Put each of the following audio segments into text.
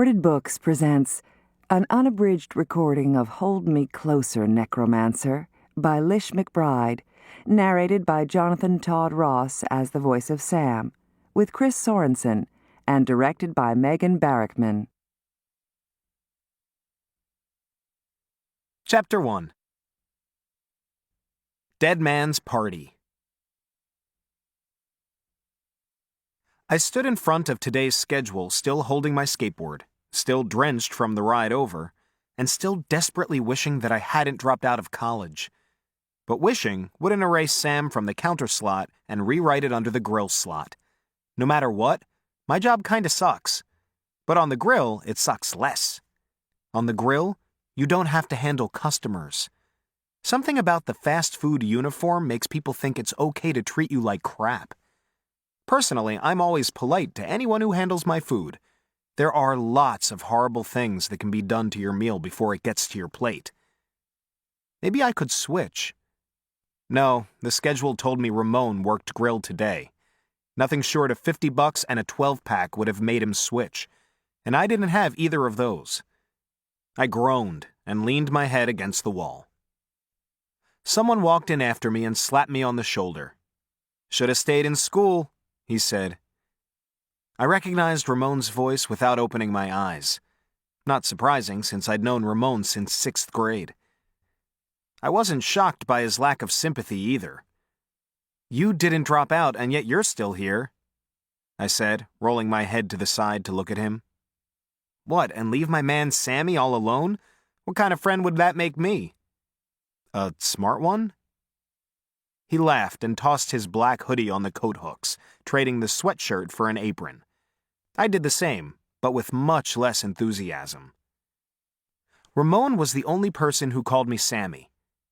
Books presents an unabridged recording of Hold Me Closer, Necromancer by Lish McBride, narrated by Jonathan Todd Ross as the voice of Sam, with Chris Sorensen, and directed by Megan Barrickman. Chapter 1. Dead Man's Party. I stood in front of today's schedule, still holding my skateboard, still drenched from the ride over, and still desperately wishing that I hadn't dropped out of college. But wishing wouldn't erase Sam from the counter slot and rewrite it under the grill slot. No matter what, my job kinda sucks. But on the grill, it sucks less. On the grill, you don't have to handle customers. Something about the fast food uniform makes people think it's okay to treat you like crap. Personally, I'm always polite to anyone who handles my food. There are lots of horrible things that can be done to your meal before it gets to your plate. Maybe I could switch. No, the schedule told me Ramon worked grill today. Nothing short of $50 and a 12-pack would have made him switch, and I didn't have either of those. I groaned and leaned my head against the wall. Someone walked in after me and slapped me on the shoulder. "Should have stayed in school," he said. I recognized Ramon's voice without opening my eyes. Not surprising, since I'd known Ramon since 6th grade. I wasn't shocked by his lack of sympathy either. "You didn't drop out, and yet you're still here," I said, rolling my head to the side to look at him. "What, and leave my man Sammy all alone? What kind of friend would that make me?" "A smart one?" He laughed and tossed his black hoodie on the coat hooks, trading the sweatshirt for an apron. I did the same, but with much less enthusiasm. Ramon was the only person who called me Sammy.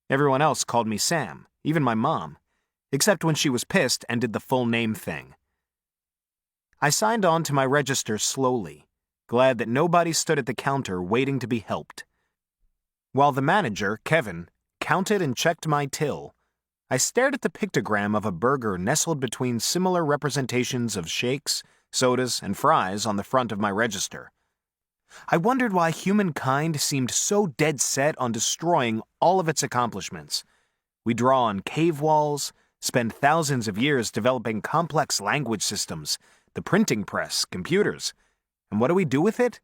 Everyone else called me Sam, even my mom, except when she was pissed and did the full name thing. I signed on to my register slowly, glad that nobody stood at the counter waiting to be helped. While the manager, Kevin, counted and checked my till, I stared at the pictogram of a burger nestled between similar representations of shakes, sodas, and fries on the front of my register. I wondered why humankind seemed so dead set on destroying all of its accomplishments. We draw on cave walls, spend thousands of years developing complex language systems, the printing press, computers. And what do we do with it?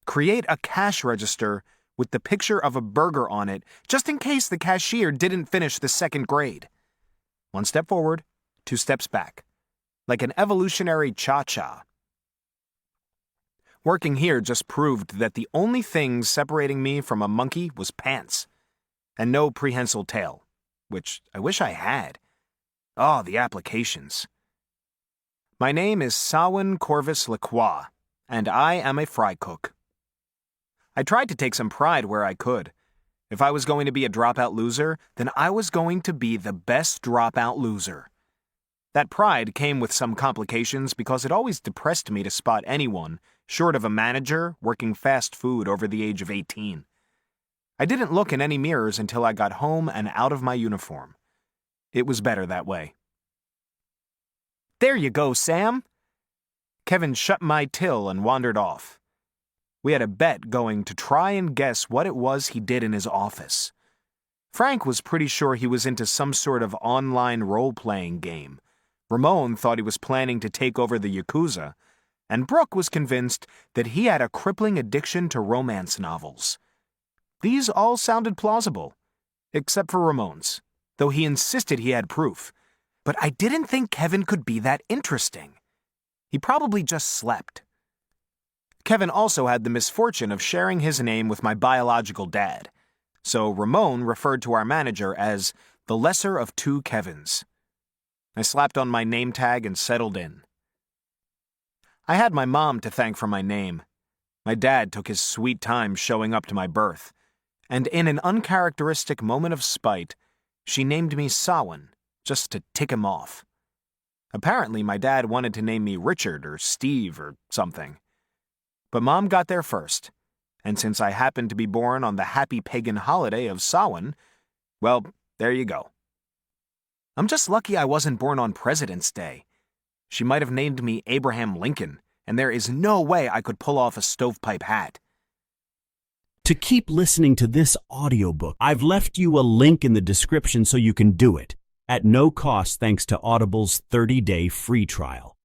Create a cash register with the picture of a burger on it, just in case the cashier didn't finish the 2nd grade. 1 step forward, 2 steps back. Like an evolutionary cha-cha. Working here just proved that the only thing separating me from a monkey was pants. And no prehensile tail, which I wish I had. Oh, the applications. My name is Sawin Corvus Lacroix, and I am a fry cook. I tried to take some pride where I could. If I was going to be a dropout loser, then I was going to be the best dropout loser. That pride came with some complications because it always depressed me to spot anyone, short of a manager, working fast food over the age of 18. I didn't look in any mirrors until I got home and out of my uniform. It was better that way. "There you go, Sam!" Kevin shut my till and wandered off. We had a bet going to try and guess what it was he did in his office. Frank was pretty sure he was into some sort of online role-playing game. Ramon thought he was planning to take over the Yakuza, and Brooke was convinced that he had a crippling addiction to romance novels. These all sounded plausible, except for Ramon's, though he insisted he had proof. But I didn't think Kevin could be that interesting. He probably just slept. Kevin also had the misfortune of sharing his name with my biological dad, so Ramon referred to our manager as the lesser of 2 Kevins. I slapped on my name tag and settled in. I had my mom to thank for my name. My dad took his sweet time showing up to my birth, and in an uncharacteristic moment of spite, she named me Sawin, just to tick him off. Apparently, my dad wanted to name me Richard or Steve or something. But Mom got there first, and since I happened to be born on the happy pagan holiday of Samhain, well, there you go. I'm just lucky I wasn't born on President's Day. She might have named me Abraham Lincoln, and there is no way I could pull off a stovepipe hat. To keep listening to this audiobook, I've left you a link in the description so you can do it, at no cost thanks to Audible's 30-day free trial.